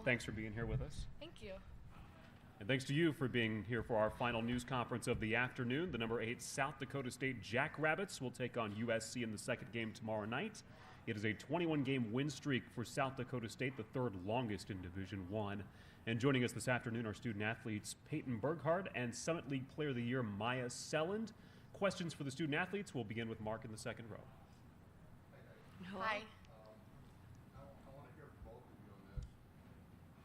Thanks for being here with us. Thank you. And thanks to you for being here for our final news conference of the afternoon. The number 8 South Dakota State Jackrabbits will take on USC in the second game tomorrow night. It is a 21-game win streak for South Dakota State, the third longest in Division I. And joining us this afternoon are student athletes Peyton Berghard and Summit League Player of the Year Maya Selland. Questions for the student athletes. We'll begin with Mark in the second row. Hello. Hi. I want to hear from both of you on this.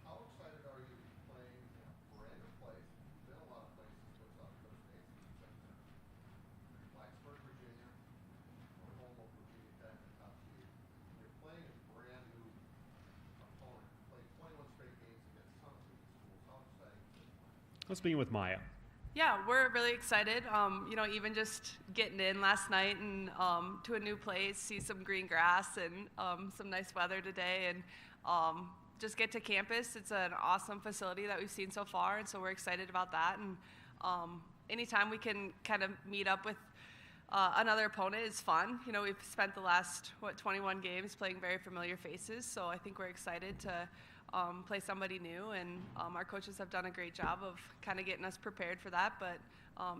How excited are you to be playing in a brand new place? There's been a lot of places with South Dakota State since Blacksburg, Virginia, or home of Virginia Tech and top seed. You're playing a brand new opponent. Played 21 straight games against Summit League schools. How exciting is it? Let's begin with Maya. Yeah, we're really excited. Even just getting in last night and to a new place, see some green grass and some nice weather today, and just get to campus. It's an awesome facility that we've seen so far, and so we're excited about that. And anytime we can kind of meet up with another opponent is fun. We've spent the last 21 games playing very familiar faces, so I think we're excited to play somebody new, and our coaches have done a great job of kind of getting us prepared for that. But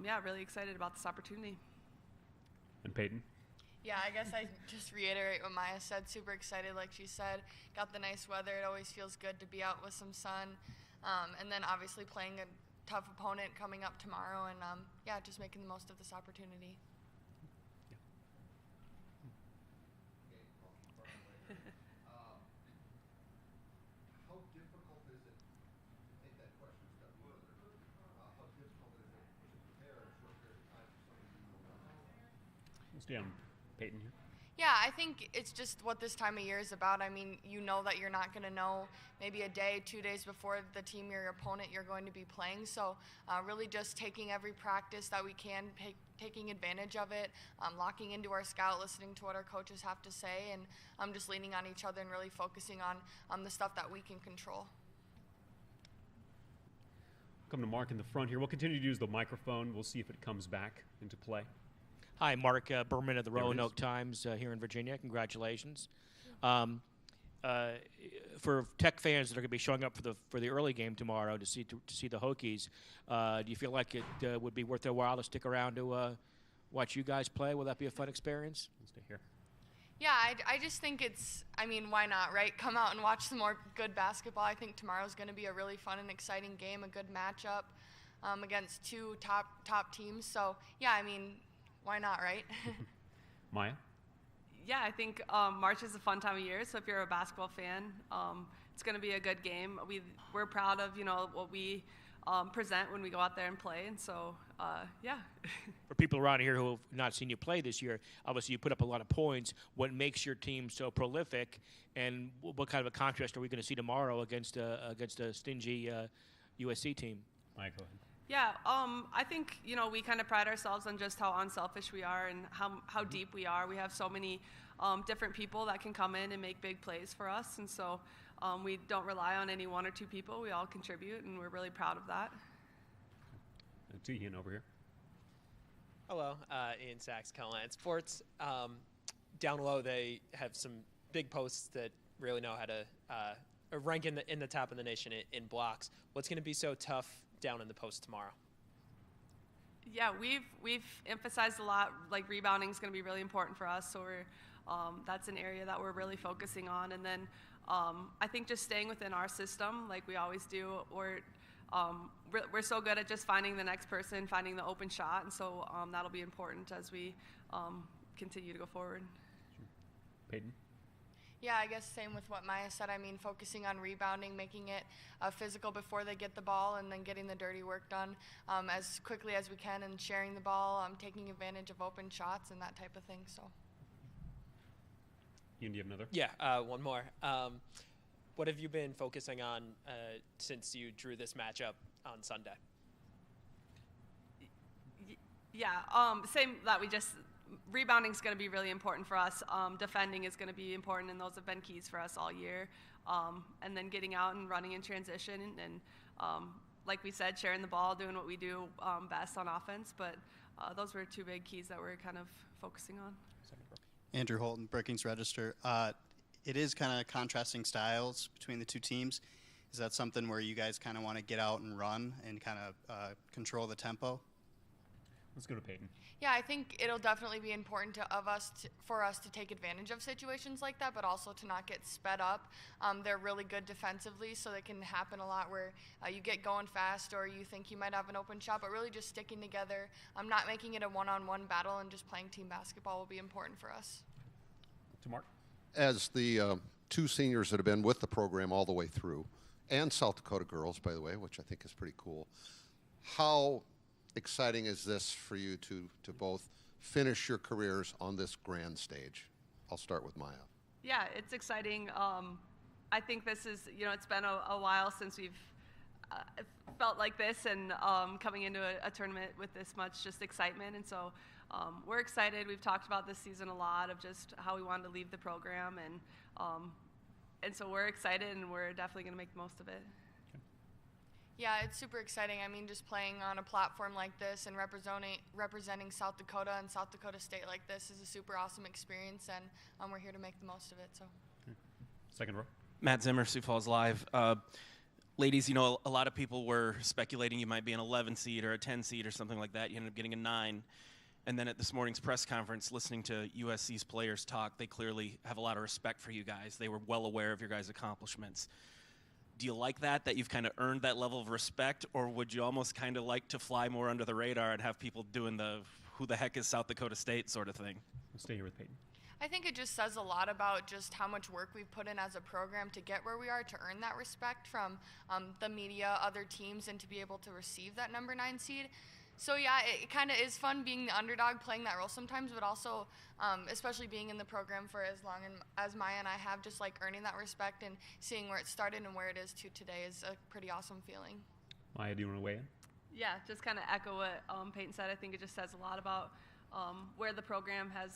yeah, really excited about this opportunity. And Peyton? Yeah, I guess I just reiterate what Maya said. Super excited, like she said. Got the nice weather. It always feels good to be out with some sun. And then obviously playing a tough opponent coming up tomorrow, and yeah, just making the most of this opportunity. How difficult is it, to take that question a step further, how difficult is it to prepare in a short period of time for somebody you know? Let's stay on Peyton here. Yeah, I think it's just what this time of year is about. I mean, you know that you're not going to know maybe a day, 2 days before the team or your opponent you're going to be playing. So really just taking every practice that we can, taking advantage of it, locking into our scout, listening to what our coaches have to say, and just leaning on each other and really focusing on the stuff that we can control. Come to Mark in the front here. We'll continue to use the microphone. We'll see if it comes back into play. Hi, Mark Berman of the Roanoke Times here in Virginia. Congratulations. For Tech fans that are going to be showing up for the early game tomorrow to see the Hokies, do you feel like it would be worth their while to stick around to watch you guys play? Will that be a fun experience? Let's stay here. Yeah, I just think why not, right? Come out and watch some more good basketball. I think tomorrow's going to be a really fun and exciting game, a good matchup against two top teams. So, yeah, I mean, why not, right? Maya? Yeah, I think March is a fun time of year, so if you're a basketball fan, it's going to be a good game. We're proud of, what we present when we go out there and play, and so, yeah. For people around here who have not seen you play this year, obviously you put up a lot of points. What makes your team so prolific, and what kind of a contrast are we going to see tomorrow against a stingy USC team? Maya, go ahead. Yeah, I think, we kind of pride ourselves on just how unselfish we are and how deep we are. We have so many different people that can come in and make big plays for us, and so we don't rely on any one or two people. We all contribute, and we're really proud of that. And Ian over here. Hello, Ian Sachs, Caroline Sports. Down low, they have some big posts that really know how to rank in the top of the nation in blocks. What's going to be so tough down in the post tomorrow? Yeah, we've emphasized a lot, like rebounding is going to be really important for us, so that's an area that we're really focusing on. And then I think just staying within our system, like we always do. We're so good at just finding the next person, finding the open shot, and so that'll be important as we continue to go forward. Sure. Peyton? Yeah, I guess same with what Maya said. I mean, focusing on rebounding, making it physical before they get the ball, and then getting the dirty work done as quickly as we can, and sharing the ball, taking advantage of open shots and that type of thing. So. Ian, do you have another? Yeah, one more. What have you been focusing on since you drew this matchup on Sunday? Yeah, same that we just. Rebounding is going to be really important for us. Defending is going to be important, and those have been keys for us all year. And then getting out and running in transition, and like we said, sharing the ball, doing what we do best on offense. But those were two big keys that we're kind of focusing on. Andrew Holton, Brookings Register. It is kind of contrasting styles between the two teams. Is that something where you guys kind of want to get out and run and kind of control the tempo? Let's go to Peyton. Yeah, I think it'll definitely be important for us to take advantage of situations like that, but also to not get sped up. They're really good defensively, so it can happen a lot where you get going fast or you think you might have an open shot, but really just sticking together, not making it a one-on-one battle, and just playing team basketball will be important for us. To Mark. As the two seniors that have been with the program all the way through, and South Dakota girls, by the way, which I think is pretty cool, how exciting is this for you to both finish your careers on this grand stage? I'll start with Maya. Yeah, it's exciting. I think this is, it's been a while since we've felt like this, and coming into a tournament with this much just excitement. And so we're excited. We've talked about this season a lot of just how we wanted to leave the program, and so we're excited, and we're definitely going to make the most of it. Yeah, it's super exciting. I mean, just playing on a platform like this and representing South Dakota and South Dakota State like this is a super awesome experience, and we're here to make the most of it. So, Second row. Matt Zimmer, Sioux Falls Live. Ladies, a lot of people were speculating you might be an 11 seed or a 10 seed or something like that. You ended up getting a 9. And then at this morning's press conference, listening to USC's players talk, they clearly have a lot of respect for you guys. They were well aware of your guys' accomplishments. Do you like that you've kind of earned that level of respect, or would you almost kind of like to fly more under the radar and have people doing the who the heck is South Dakota State sort of thing? We'll stay here with Peyton. I think it just says a lot about just how much work we've put in as a program to get where we are, to earn that respect from the media, other teams, and to be able to receive that number 9 seed. So yeah, it kind of is fun being the underdog, playing that role sometimes, but also especially being in the program for as long as Maya and I have, just like earning that respect and seeing where it started and where it is to today is a pretty awesome feeling. Maya, do you want to weigh in? Yeah, just kind of echo what Peyton said. I think it just says a lot about where the program has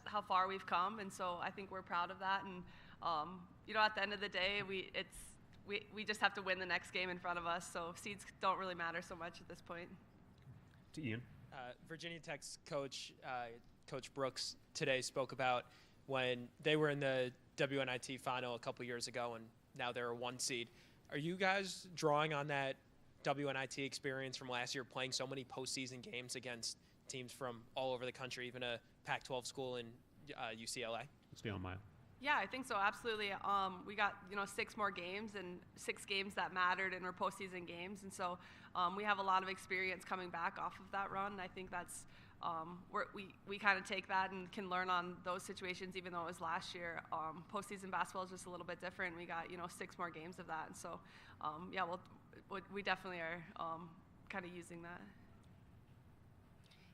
how far we've come, and so I think we're proud of that. And at the end of the day, we just have to win the next game in front of us. So seeds don't really matter so much at this point. To Ian. Virginia Tech's coach, Coach Brooks, today spoke about when they were in the WNIT final a couple years ago, and now they're a 1 seed. Are you guys drawing on that WNIT experience from last year, playing so many postseason games against teams from all over the country, even a Pac-12 school in UCLA? Stay on Maya. Yeah, I think so, absolutely. We got 6 more games, and 6 games that mattered and were postseason games, and so we have a lot of experience coming back off of that run. And I think that's we kind of take that and can learn on those situations, even though it was last year. Postseason basketball is just a little bit different. We got 6 more games of that, and so we definitely are kind of using that.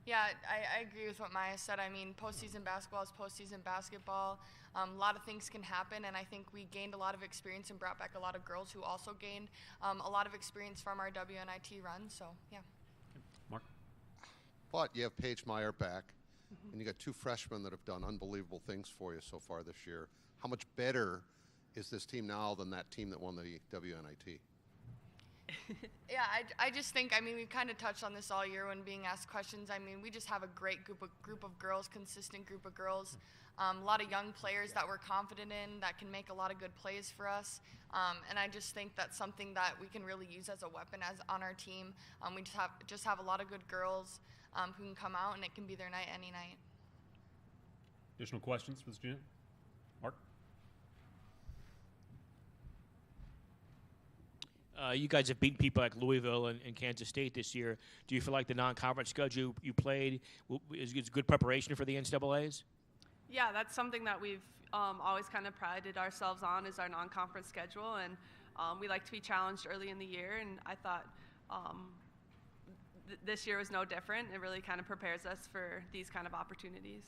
Yeah, I agree with what Maya said. I mean, postseason basketball is postseason basketball. A lot of things can happen, and I think we gained a lot of experience and brought back a lot of girls who also gained a lot of experience from our WNIT run. So, yeah. Mark? But you have Paige Meyer back, and you got 2 freshmen that have done unbelievable things for you so far this year. How much better is this team now than that team that won the WNIT? Yeah, I just think, we've kind of touched on this all year when being asked questions. We just have a great group of girls, consistent group of girls, a lot of young players that we're confident in, that can make a lot of good plays for us. And I just think that's something that we can really use as a weapon on our team. We just have a lot of good girls who can come out, and it can be their night any night. Additional questions for the student? Mark? You guys have beaten people like Louisville and Kansas State this year. Do you feel like the non-conference schedule you played is good preparation for the NCAAs? Yeah, that's something that we've always kind of prided ourselves on, is our non-conference schedule, and we like to be challenged early in the year, and I thought this year was no different. It really kind of prepares us for these kind of opportunities.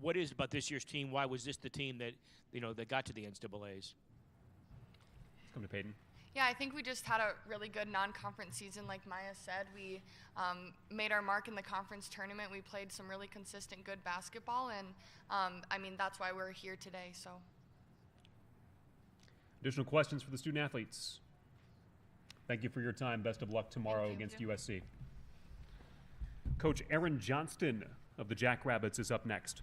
What is about this year's team? Why was this the team that that got to the NCAAs? Come to Peyton. Yeah, I think we just had a really good non-conference season, like Maya said. We made our mark in the conference tournament. We played some really consistent, good basketball, and that's why we're here today. So, additional questions for the student athletes? Thank you for your time. Best of luck tomorrow against USC. Coach Aaron Johnston of the Jackrabbits is up next.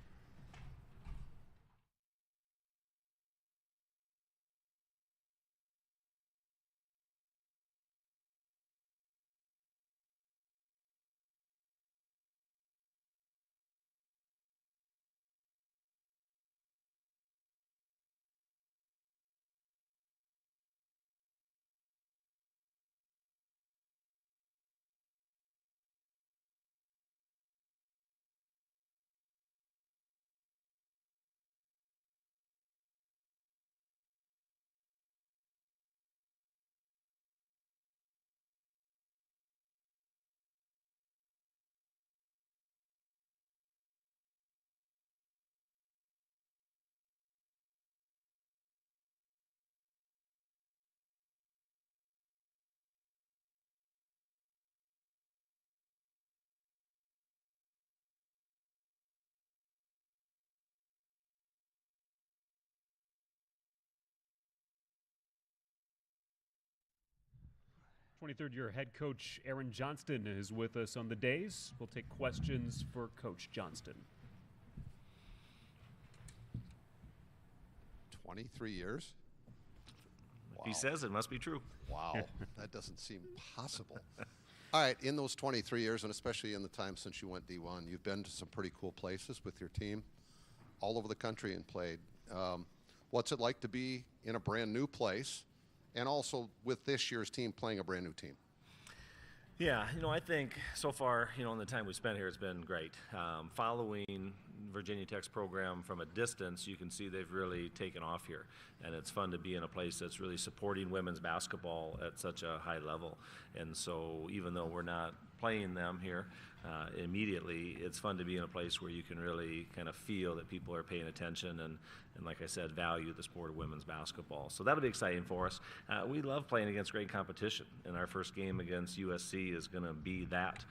23rd year head coach Aaron Johnston is with us on the days. We'll take questions for Coach Johnston. 23 years? Wow. He says it must be true. Wow, that doesn't seem possible. All right, in those 23 years, and especially in the time since you went D1, you've been to some pretty cool places with your team all over the country and played. What's it like to be in a brand new place and also with this year's team playing a brand new team? Yeah, I think so far, in the time we spent here, it's been great. Following Virginia Tech's program from a distance, you can see they've really taken off here. And it's fun to be in a place that's really supporting women's basketball at such a high level. And so even though we're not playing them here immediately, it's fun to be in a place where you can really kind of feel that people are paying attention and like I said, value the sport of women's basketball. So that'll be exciting for us. We love playing against great competition, and our first game against USC is going to be that.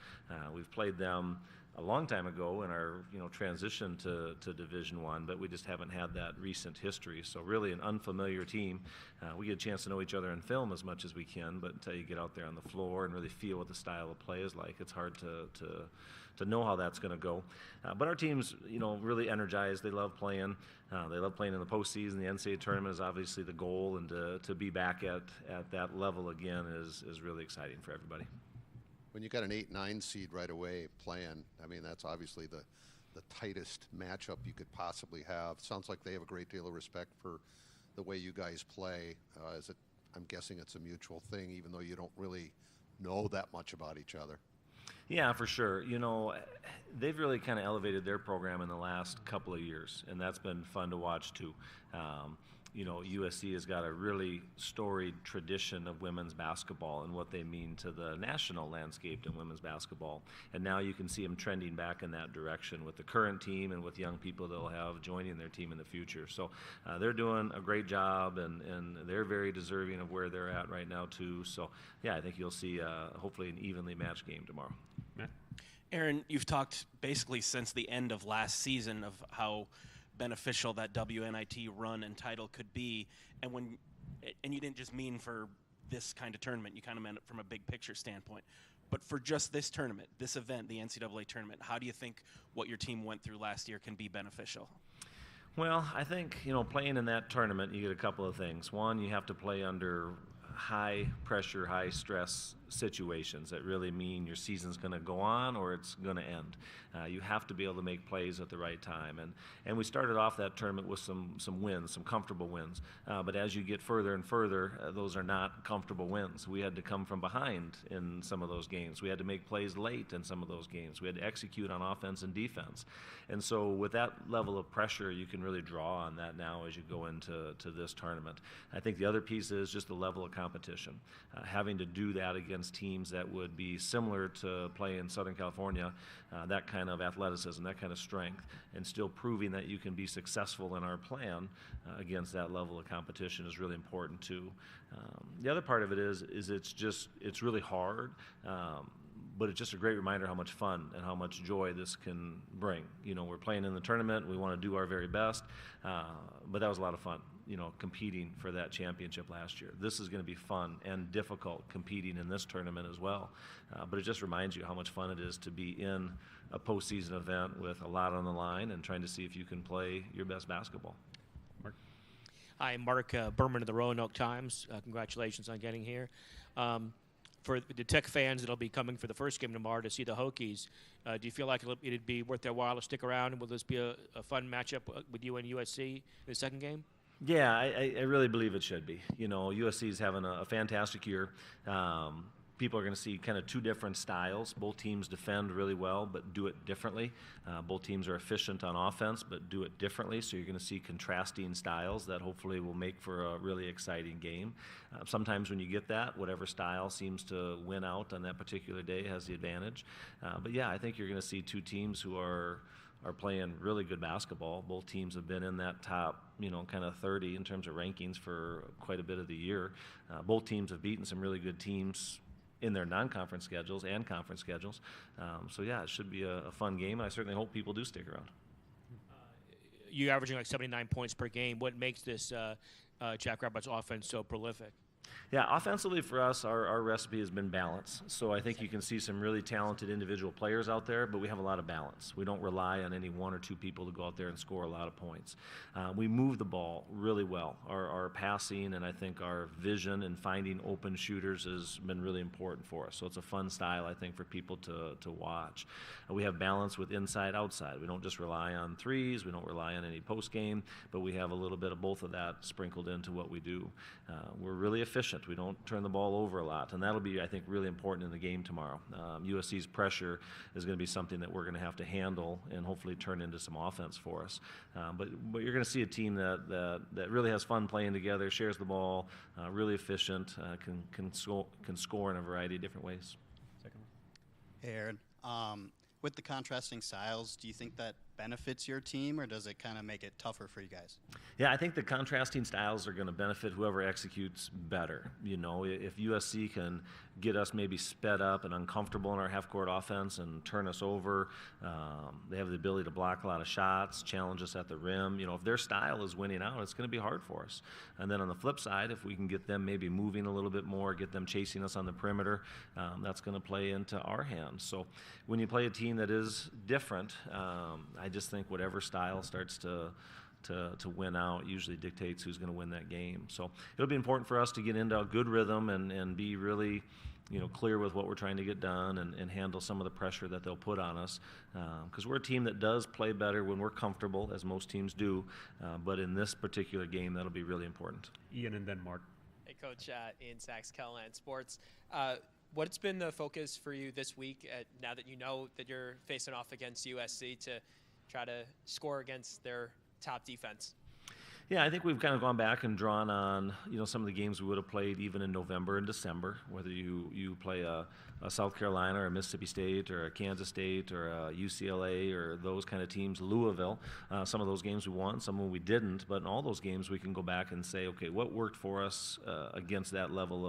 We've played them a long time ago in our transition to Division I, but we just haven't had that recent history. So really an unfamiliar team. We get a chance to know each other in film as much as we can, but until you get out there on the floor and really feel what the style of play is like, it's hard to know how that's going to go. But our team's really energized. They love playing. They love playing in the postseason. The NCAA tournament is obviously the goal, and to be back at that level again is really exciting for everybody. When you got an 8-9 seed right away playing, I mean, that's obviously the tightest matchup you could possibly have. Sounds like they have a great deal of respect for the way you guys play. I'm guessing it's a mutual thing, even though you don't really know that much about each other. Yeah, for sure. They've really kind of elevated their program in the last couple of years, and that's been fun to watch too. USC has got a really storied tradition of women's basketball and what they mean to the national landscape in women's basketball. And now you can see them trending back in that direction with the current team and with young people they'll have joining their team in the future. So they're doing a great job, and they're very deserving of where they're at right now too. So yeah, I think you'll see hopefully an evenly matched game tomorrow. Yeah. Aaron, you've talked basically since the end of last season of how beneficial that WNIT run and title could be, and you didn't just mean for this kind of tournament, you kind of meant it from a big picture standpoint. But for just this tournament, this event, the NCAA tournament, how do you think what your team went through last year can be beneficial? Well, I think, playing in that tournament, you get a couple of things. One, you have to play under high pressure, high stress situations that really mean your season's going to go on or it's going to end. You have to be able to make plays at the right time. And we started off that tournament with some wins, some comfortable wins. But as you get further and further, those are not comfortable wins. We had to come from behind in some of those games. We had to make plays late in some of those games. We had to execute on offense and defense. And so with that level of pressure, you can really draw on that now as you go into this tournament. I think the other piece is just the level of competition. Having to do that against teams that would be similar to play in Southern California, that kind of athleticism, that kind of strength, and still proving that you can be successful in our plan against that level of competition is really important too. The other part of it is it's really hard, but it's just a great reminder how much fun and how much joy this can bring. We're playing in the tournament, we want to do our very best, but that was a lot of fun, competing for that championship last year. This is going to be fun and difficult competing in this tournament as well, but it just reminds you how much fun it is to be in a postseason event with a lot on the line and trying to see if you can play your best basketball. Mark. Hi, Mark Berman of the Roanoke Times. Congratulations on getting here. For the Tech fans that'll be coming for the first game tomorrow to see the Hokies, do you feel like it'd be worth their while to stick around? Will this be a fun matchup with you and USC in the second game? Yeah, I really believe it should be. USC is having a fantastic year. People are going to see kind of two different styles. Both teams defend really well, but do it differently. Both teams are efficient on offense, but do it differently. So you're going to see contrasting styles that hopefully will make for a really exciting game. Sometimes when you get that, whatever style seems to win out on that particular day has the advantage. But yeah, I think you're going to see two teams who are playing really good basketball. Both teams have been in that top, kind of 30 in terms of rankings for quite a bit of the year. Both teams have beaten some really good teams in their non-conference schedules and conference schedules. So yeah, it should be a fun game, and I certainly hope people do stick around. You're averaging like 79 points per game. What makes this Jackrabbits offense so prolific? Yeah, offensively for us, our recipe has been balance. So I think you can see some really talented individual players out there, but we have a lot of balance. We don't rely on any one or two people to go out there and score a lot of points. We move the ball really well. Our passing and I think our vision and finding open shooters has been really important for us. So it's a fun style, I think, for people to watch. We have balance with inside, outside. We don't just rely on threes. We don't rely on any post game, but we have a little bit of both of that sprinkled into what we do. We're really efficient. We don't turn the ball over a lot, and that'll be, I think, really important in the game tomorrow. USC's pressure is going to be something that we're going to have to handle and hopefully turn into some offense for us. But you're going to see a team that really has fun playing together, shares the ball, really efficient, can score in a variety of different ways. Hey, Aaron. With the contrasting styles, do you think that benefits your team, or does it kind of make it tougher for you guys? Yeah, I think the contrasting styles are going to benefit whoever executes better. You know, if USC can get us maybe sped up and uncomfortable in our half-court offense and turn us over, they have the ability to block a lot of shots, challenge us at the rim. You know, if their style is winning out, it's going to be hard for us. And then on the flip side, if we can get them maybe moving a little bit more, get them chasing us on the perimeter, that's going to play into our hands. So when you play a team that is different, I just think whatever style starts to win out usually dictates who's going to win that game. So it'll be important for us to get into a good rhythm and be really, you know, clear with what we're trying to get done and handle some of the pressure that they'll put on us. Because we're a team that does play better when we're comfortable, as most teams do. But in this particular game, that'll be really important. Ian and then Mark. Hey, Coach, Ian Sachs, Carolina Sports. What's been the focus for you this week, now that you know that you're facing off against USC, to try to score against their top defense? Yeah, I think we've kind of gone back and drawn on, you know, some of the games we would have played even in November and December, whether you play a South Carolina or a Mississippi State or a Kansas State or a UCLA or those kind of teams, Louisville. Some of those games we won, some we didn't, but in all those games we can go back and say, okay, what worked for us against that level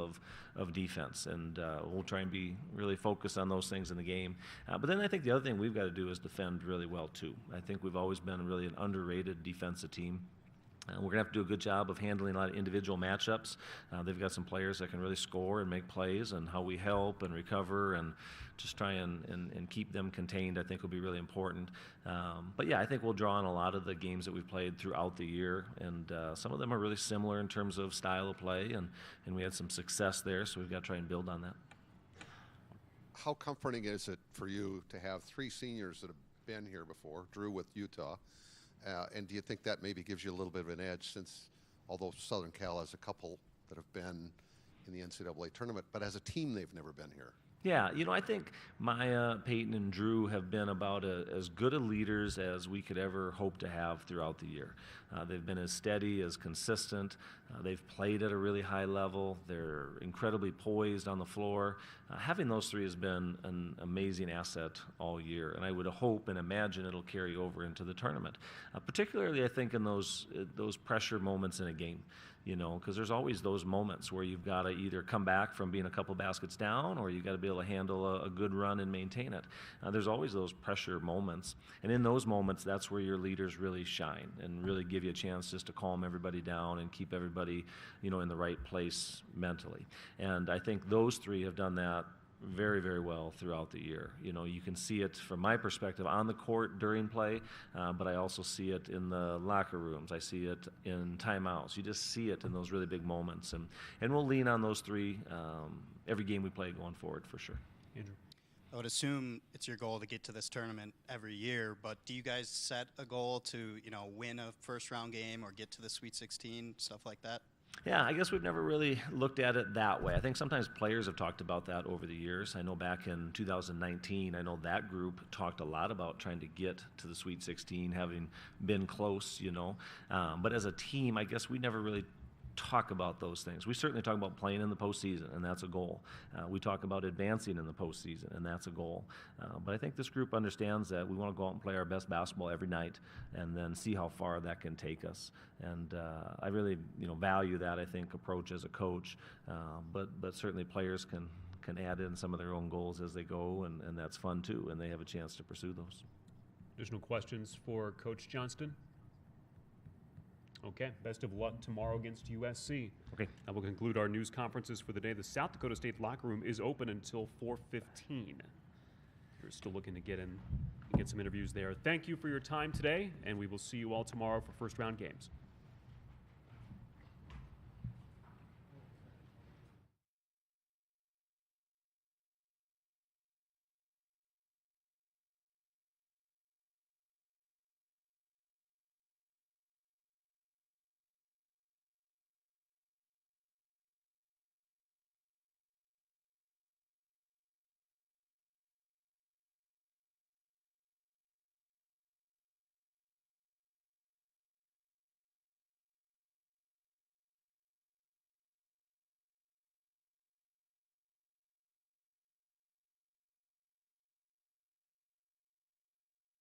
of defense? And we'll try and be really focused on those things in the game. But then I think the other thing we've got to do is defend really well too. I think we've always been really an underrated defensive team. We're going to have to do a good job of handling a lot of individual matchups. They've got some players that can really score and make plays, and how we help and recover and just try and keep them contained, I think, will be really important. But, yeah, I think we'll draw on a lot of the games that we've played throughout the year, and some of them are really similar in terms of style of play, and we had some success there, so we've got to try and build on that. How comforting is it for you to have three seniors that have been here before, Drew with Utah, and do you think that maybe gives you a little bit of an edge, since although Southern Cal has a couple that have been in the NCAA tournament, but as a team they've never been here? Yeah, you know, I think Maya, Peyton, and Drew have been about as good a leaders as we could ever hope to have throughout the year. They've been as steady, as consistent. They've played at a really high level. They're incredibly poised on the floor. Having those three has been an amazing asset all year, and I would hope and imagine it'll carry over into the tournament, particularly, I think, in those pressure moments in a game. You know, because there's always those moments where you've got to either come back from being a couple baskets down, or you've got to be able to handle a good run and maintain it. There's always those pressure moments. And in those moments, that's where your leaders really shine and really give you a chance just to calm everybody down and keep everybody, you know, in the right place mentally. And I think those three have done that very, very well throughout the year. You know, you can see it from my perspective on the court during play, but I also see it in the locker rooms. I see it in timeouts. You just see it in those really big moments. And we'll lean on those three every game we play going forward for sure. Andrew? I would assume it's your goal to get to this tournament every year, but do you guys set a goal to, you know, win a first-round game or get to the Sweet 16, stuff like that? Yeah, I guess we've never really looked at it that way. I think sometimes players have talked about that over the years. I know back in 2019, I know that group talked a lot about trying to get to the Sweet 16, having been close, you know. But as a team, I guess we never really talk about those things. We certainly talk about playing in the postseason, and that's a goal. We talk about advancing in the postseason, and that's a goal. But I think this group understands that we want to go out and play our best basketball every night, and then see how far that can take us. And I really, you know, value that, I think, approach as a coach. But certainly players can add in some of their own goals as they go, and that's fun too, and they have a chance to pursue those. Additional questions for Coach Johnston? Okay, best of luck tomorrow against USC. Okay. That will conclude our news conferences for the day. The South Dakota State locker room is open until 4:15. You're still looking to get in and get some interviews there. Thank you for your time today, and we will see you all tomorrow for first round games.